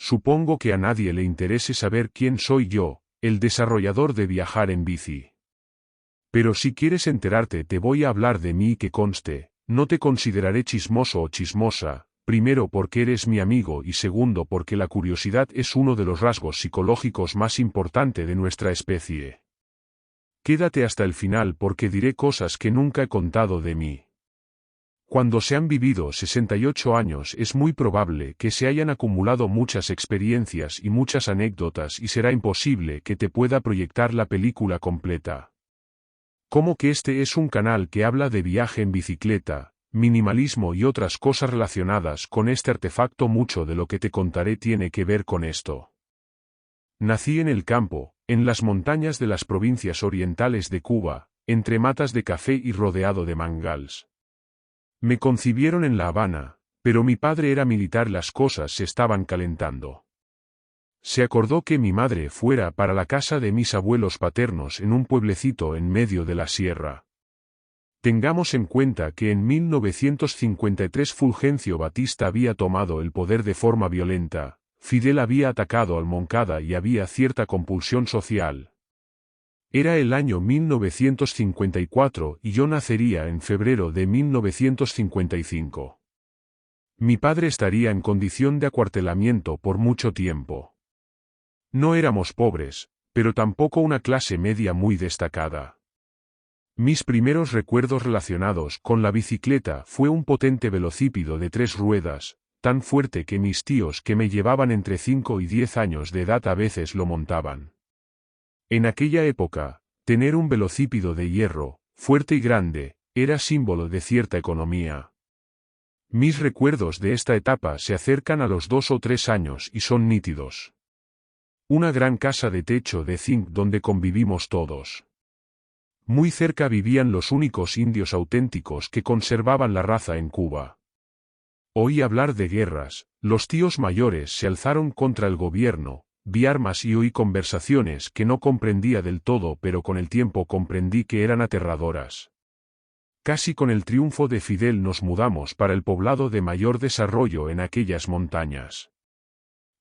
Supongo que a nadie le interese saber quién soy yo, el desarrollador de viajar en bici. Pero si quieres enterarte te voy a hablar de mí y que conste, no te consideraré chismoso o chismosa, primero porque eres mi amigo y segundo porque la curiosidad es uno de los rasgos psicológicos más importantes de nuestra especie. Quédate hasta el final porque diré cosas que nunca he contado de mí. Cuando se han vivido 68 años es muy probable que se hayan acumulado muchas experiencias y muchas anécdotas y será imposible que te pueda proyectar la película completa. Como que este es un canal que habla de viaje en bicicleta, minimalismo y otras cosas relacionadas con este artefacto, mucho de lo que te contaré tiene que ver con esto. Nací en el campo, en las montañas de las provincias orientales de Cuba, entre matas de café y rodeado de mangals. Me concibieron en La Habana, pero mi padre era militar, las cosas se estaban calentando. Se acordó que mi madre fuera para la casa de mis abuelos paternos en un pueblecito en medio de la sierra. Tengamos en cuenta que en 1953 Fulgencio Batista había tomado el poder de forma violenta, Fidel había atacado al Moncada y había cierta compulsión social. Era el año 1954 y yo nacería en febrero de 1955. Mi padre estaría en condición de acuartelamiento por mucho tiempo. No éramos pobres, pero tampoco una clase media muy destacada. Mis primeros recuerdos relacionados con la bicicleta fue un potente velocípedo de 3 ruedas, tan fuerte que mis tíos que me llevaban entre 5 y 10 años de edad a veces lo montaban. En aquella época, tener un velocípedo de hierro, fuerte y grande, era símbolo de cierta economía. Mis recuerdos de esta etapa se acercan a los 2 o 3 años y son nítidos. Una gran casa de techo de zinc donde convivimos todos. Muy cerca vivían los únicos indios auténticos que conservaban la raza en Cuba. Oí hablar de guerras, los tíos mayores se alzaron contra el gobierno, vi armas y oí conversaciones que no comprendía del todo, pero con el tiempo comprendí que eran aterradoras. Casi con el triunfo de Fidel nos mudamos para el poblado de mayor desarrollo en aquellas montañas.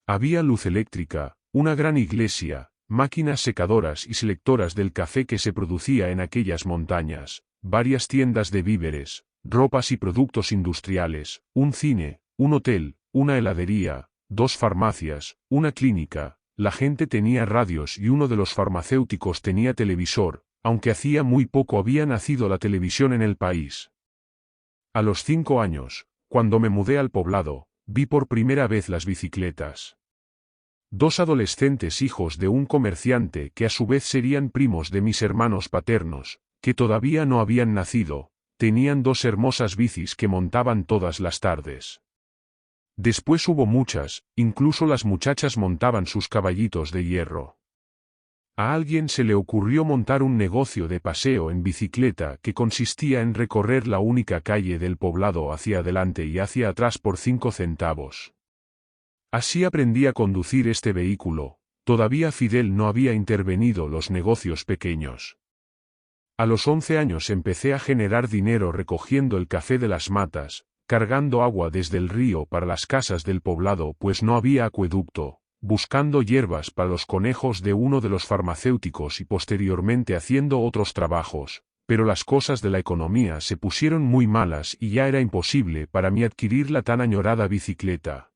Había luz eléctrica, una gran iglesia, máquinas secadoras y selectoras del café que se producía en aquellas montañas, varias tiendas de víveres, ropas y productos industriales, un cine, un hotel, una heladería, 2 farmacias, una clínica, la gente tenía radios y uno de los farmacéuticos tenía televisor, aunque hacía muy poco había nacido la televisión en el país. A los 5 años, cuando me mudé al poblado, vi por primera vez las bicicletas. 2 adolescentes hijos de un comerciante que a su vez serían primos de mis hermanos paternos, que todavía no habían nacido, tenían 2 hermosas bicis que montaban todas las tardes. Después hubo muchas, incluso las muchachas montaban sus caballitos de hierro. A alguien se le ocurrió montar un negocio de paseo en bicicleta que consistía en recorrer la única calle del poblado hacia adelante y hacia atrás por 5 centavos. Así aprendí a conducir este vehículo, todavía Fidel no había intervenido los negocios pequeños. A los 11 años empecé a generar dinero recogiendo el café de las matas, cargando agua desde el río para las casas del poblado pues no había acueducto, buscando hierbas para los conejos de uno de los farmacéuticos y posteriormente haciendo otros trabajos, pero las cosas de la economía se pusieron muy malas y ya era imposible para mí adquirir la tan añorada bicicleta.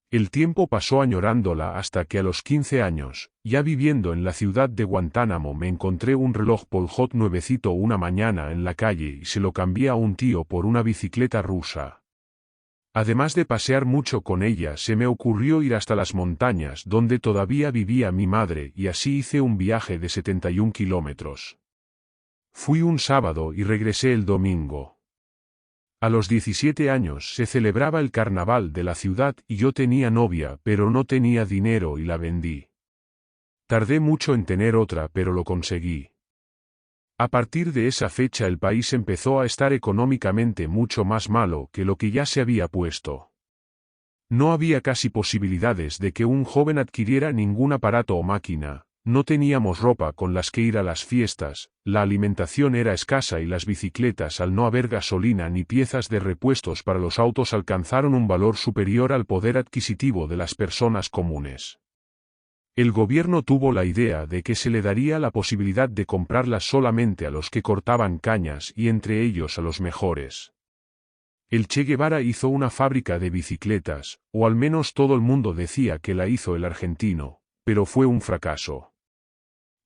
El tiempo pasó añorándola hasta que a los 15 años, ya viviendo en la ciudad de Guantánamo, me encontré un reloj Pol Hot nuevecito una mañana en la calle y se lo cambié a un tío por una bicicleta rusa. Además de pasear mucho con ella, se me ocurrió ir hasta las montañas donde todavía vivía mi madre y así hice un viaje de 71 kilómetros. Fui un sábado y regresé el domingo. A los 17 años se celebraba el carnaval de la ciudad y yo tenía novia pero no tenía dinero y la vendí. Tardé mucho en tener otra pero lo conseguí. A partir de esa fecha el país empezó a estar económicamente mucho más malo que lo que ya se había puesto. No había casi posibilidades de que un joven adquiriera ningún aparato o máquina, No teníamos ropa con las que ir a las fiestas, la alimentación era escasa y las bicicletas, al no haber gasolina ni piezas de repuestos para los autos, alcanzaron un valor superior al poder adquisitivo de las personas comunes. El gobierno tuvo la idea de que se le daría la posibilidad de comprarlas solamente a los que cortaban cañas y entre ellos a los mejores. El Che Guevara hizo una fábrica de bicicletas, o al menos todo el mundo decía que la hizo el argentino, pero fue un fracaso.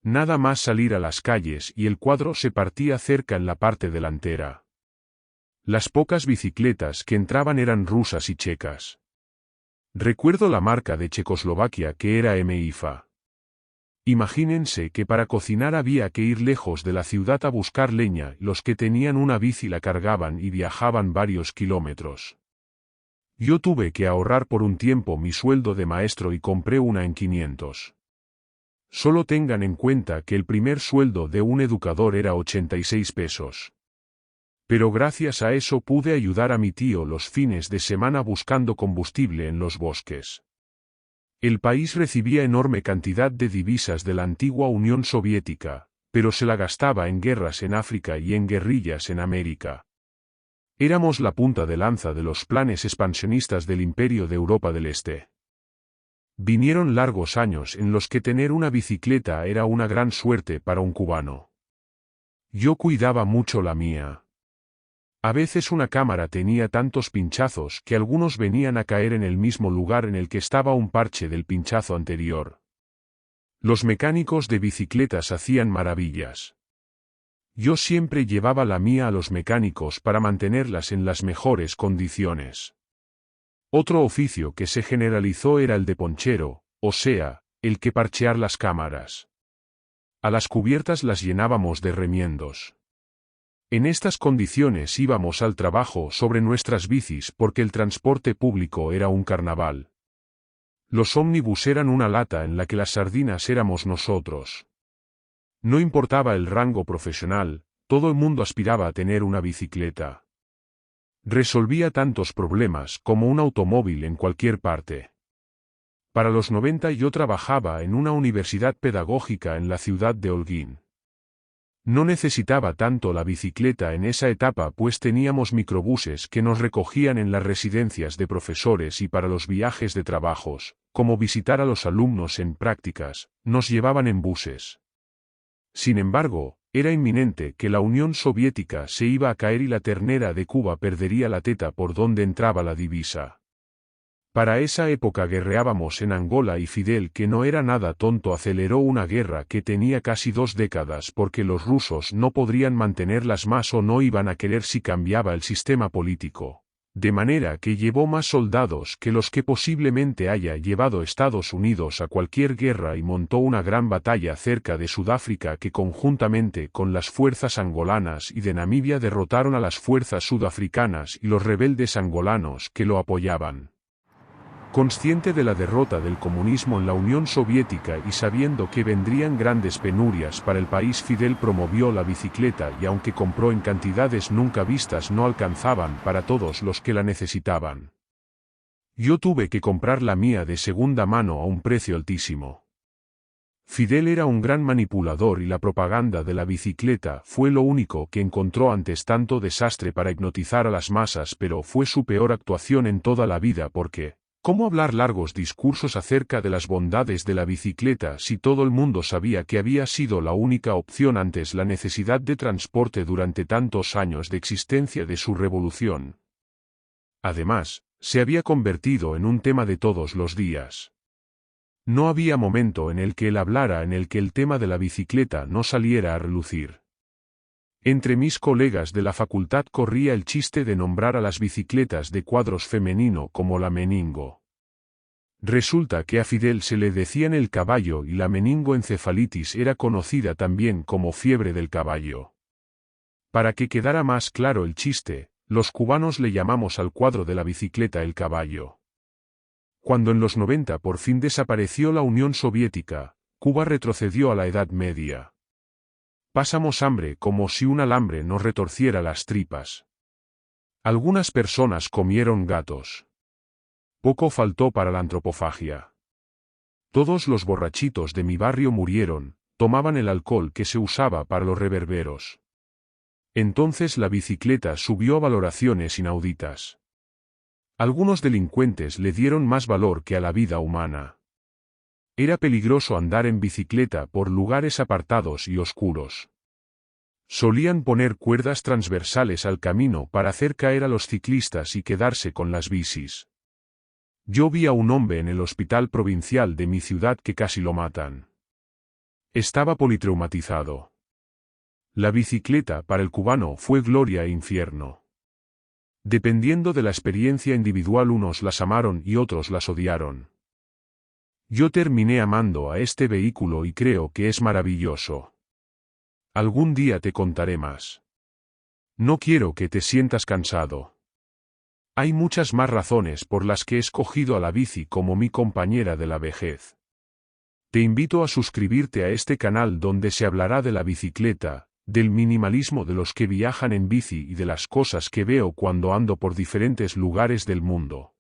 Nada más salir a las calles y el cuadro se partía cerca en la parte delantera. Las pocas bicicletas que entraban eran rusas y checas. Recuerdo la marca de Checoslovaquia, que era MIFA. Imagínense que para cocinar había que ir lejos de la ciudad a buscar leña, los que tenían una bici la cargaban y viajaban varios kilómetros. Yo tuve que ahorrar por un tiempo mi sueldo de maestro y compré una en 500. Solo tengan en cuenta que el primer sueldo de un educador era 86 pesos. Pero gracias a eso pude ayudar a mi tío los fines de semana buscando combustible en los bosques. El país recibía enorme cantidad de divisas de la antigua Unión Soviética, pero se la gastaba en guerras en África y en guerrillas en América. Éramos la punta de lanza de los planes expansionistas del Imperio de Europa del Este. Vinieron largos años en los que tener una bicicleta era una gran suerte para un cubano. Yo cuidaba mucho la mía. A veces una cámara tenía tantos pinchazos que algunos venían a caer en el mismo lugar en el que estaba un parche del pinchazo anterior. Los mecánicos de bicicletas hacían maravillas. Yo siempre llevaba la mía a los mecánicos para mantenerlas en las mejores condiciones. Otro oficio que se generalizó era el de ponchero, o sea, el que parchear las cámaras. A las cubiertas las llenábamos de remiendos. En estas condiciones íbamos al trabajo sobre nuestras bicis porque el transporte público era un carnaval. Los ómnibus eran una lata en la que las sardinas éramos nosotros. No importaba el rango profesional, todo el mundo aspiraba a tener una bicicleta. Resolvía tantos problemas como un automóvil en cualquier parte. Para los 90 yo trabajaba en una universidad pedagógica en la ciudad de Holguín. No necesitaba tanto la bicicleta en esa etapa, pues teníamos microbuses que nos recogían en las residencias de profesores y para los viajes de trabajos, como visitar a los alumnos en prácticas, nos llevaban en buses. Sin embargo, era inminente que la Unión Soviética se iba a caer y la ternera de Cuba perdería la teta por donde entraba la divisa. Para esa época guerreábamos en Angola y Fidel, que no era nada tonto, aceleró una guerra que tenía casi 2 décadas porque los rusos no podrían mantenerlas más o no iban a querer si cambiaba el sistema político. De manera que llevó más soldados que los que posiblemente haya llevado Estados Unidos a cualquier guerra y montó una gran batalla cerca de Sudáfrica que conjuntamente con las fuerzas angolanas y de Namibia derrotaron a las fuerzas sudafricanas y los rebeldes angolanos que lo apoyaban. Consciente de la derrota del comunismo en la Unión Soviética y sabiendo que vendrían grandes penurias para el país, Fidel promovió la bicicleta y aunque compró en cantidades nunca vistas no alcanzaban para todos los que la necesitaban. Yo tuve que comprar la mía de segunda mano a un precio altísimo. Fidel era un gran manipulador y la propaganda de la bicicleta fue lo único que encontró antes tanto desastre para hipnotizar a las masas, pero fue su peor actuación en toda la vida porque ¿cómo hablar largos discursos acerca de las bondades de la bicicleta si todo el mundo sabía que había sido la única opción antes la necesidad de transporte durante tantos años de existencia de su revolución? Además, se había convertido en un tema de todos los días. No había momento en el que él hablara en el que el tema de la bicicleta no saliera a relucir. Entre mis colegas de la facultad corría el chiste de nombrar a las bicicletas de cuadros femenino como la meningo. Resulta que a Fidel se le decían el caballo y la meningoencefalitis era conocida también como fiebre del caballo. Para que quedara más claro el chiste, los cubanos le llamamos al cuadro de la bicicleta el caballo. Cuando en los 90 por fin desapareció la Unión Soviética, Cuba retrocedió a la Edad Media. Pasamos hambre como si un alambre nos retorciera las tripas. Algunas personas comieron gatos. Poco faltó para la antropofagia. Todos los borrachitos de mi barrio murieron, tomaban el alcohol que se usaba para los reverberos. Entonces la bicicleta subió a valoraciones inauditas. Algunos delincuentes le dieron más valor que a la vida humana. Era peligroso andar en bicicleta por lugares apartados y oscuros. Solían poner cuerdas transversales al camino para hacer caer a los ciclistas y quedarse con las bicis. Yo vi a un hombre en el hospital provincial de mi ciudad que casi lo matan. Estaba politraumatizado. La bicicleta para el cubano fue gloria e infierno. Dependiendo de la experiencia individual, unos las amaron y otros las odiaron. Yo terminé amando a este vehículo y creo que es maravilloso. Algún día te contaré más. No quiero que te sientas cansado. Hay muchas más razones por las que he escogido a la bici como mi compañera de la vejez. Te invito a suscribirte a este canal donde se hablará de la bicicleta, del minimalismo de los que viajan en bici y de las cosas que veo cuando ando por diferentes lugares del mundo.